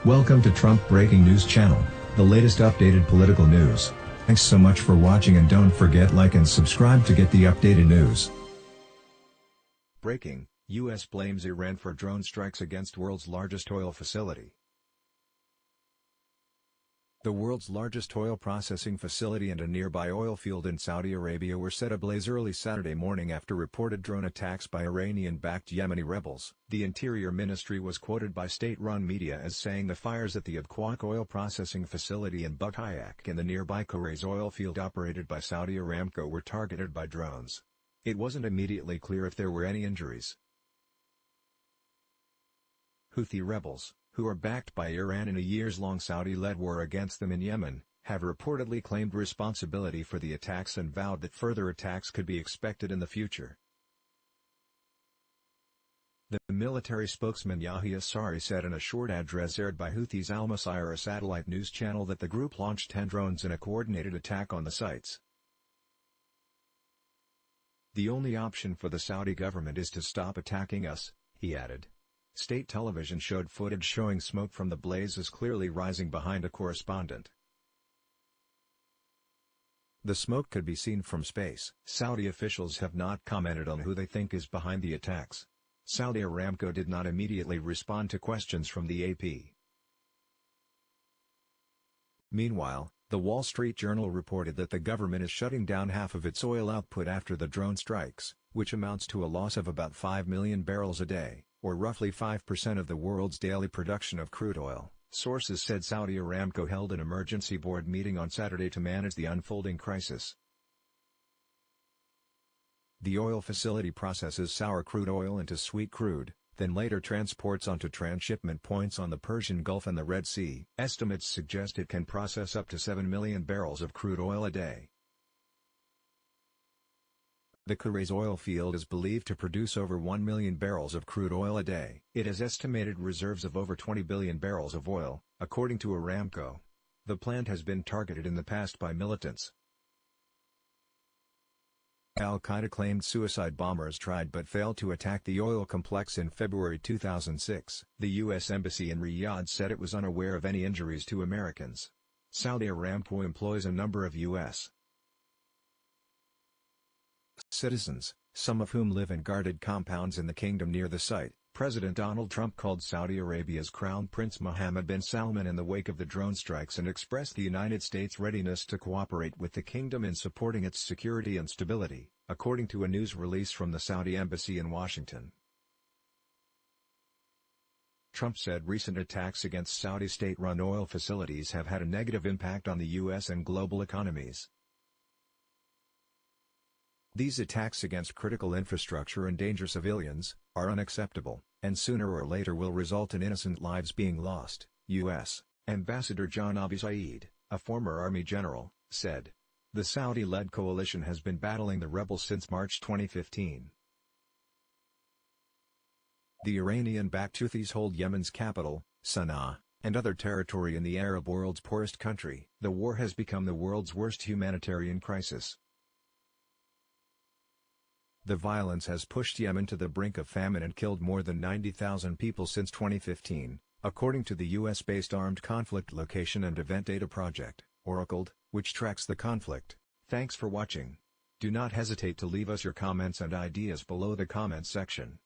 Welcome to Trump Breaking News Channel, the latest updated political news. Thanks so much for watching, and don't forget like and subscribe to get the updated news. Breaking: U.S. blames Iran for drone strikes against world's largest oil facility. The world's largest oil processing facility and a nearby oil field in Saudi Arabia were set ablaze early Saturday morning after reported drone attacks by Iranian-backed Yemeni rebels. The Interior Ministry was quoted by state-run media as saying the fires at the Abqaiq oil processing facility in Abqaiq and the nearby Khurais oil field operated by Saudi Aramco were targeted by drones. It wasn't immediately clear if there were any injuries. Houthi rebels, who are backed by Iran in a years-long Saudi-led war against them in Yemen, have reportedly claimed responsibility for the attacks and vowed that further attacks could be expected in the future. The military spokesman Yahya Sari said in a short address aired by Houthis Al Masirah, a satellite news channel, that the group launched 10 drones in a coordinated attack on the sites. "The only option for the Saudi government is to stop attacking us," he added. State television showed footage showing smoke from the blazes clearly rising behind a correspondent. The smoke could be seen from space. Saudi officials have not commented on who they think is behind the attacks. Saudi Aramco did not immediately respond to questions from the AP. Meanwhile, the Wall Street Journal reported that the government is shutting down half of its oil output after the drone strikes, which amounts to a loss of about 5 million barrels a day, or roughly 5% of the world's daily production of crude oil. Sources said Saudi Aramco held an emergency board meeting on Saturday to manage the unfolding crisis. The oil facility processes sour crude oil into sweet crude, then later transports onto transshipment points on the Persian Gulf and the Red Sea. Estimates suggest it can process up to 7 million barrels of crude oil a day. The Khurais oil field is believed to produce over 1 million barrels of crude oil a day. It has estimated reserves of over 20 billion barrels of oil, according to Aramco. The plant has been targeted in the past by militants. Al-Qaeda claimed suicide bombers tried but failed to attack the oil complex in February 2006. The U.S. Embassy in Riyadh said it was unaware of any injuries to Americans. Saudi Aramco employs a number of U.S. citizens, some of whom live in guarded compounds in the kingdom near the site. President Donald Trump called Saudi Arabia's Crown Prince Mohammed bin Salman in the wake of the drone strikes and expressed the United States' readiness to cooperate with the kingdom in supporting its security and stability, according to a news release from the Saudi embassy in Washington. Trump said recent attacks against Saudi state-run oil facilities have had a negative impact on the U.S. and global economies. "These attacks against critical infrastructure and endanger civilians are unacceptable, and sooner or later will result in innocent lives being lost," U.S. Ambassador John Abi Saeed, a former Army general, said. The Saudi-led coalition has been battling the rebels since March 2015. The Iranian-backed Houthis hold Yemen's capital, Sana'a, and other territory in the Arab world's poorest country. The war has become the world's worst humanitarian crisis. The violence has pushed Yemen to the brink of famine and killed more than 90,000 people since 2015, according to the U.S.-based Armed Conflict Location and Event Data Project, ORACLE, which tracks the conflict. Thanks for watching. Do not hesitate to leave us your comments and ideas below the comments section.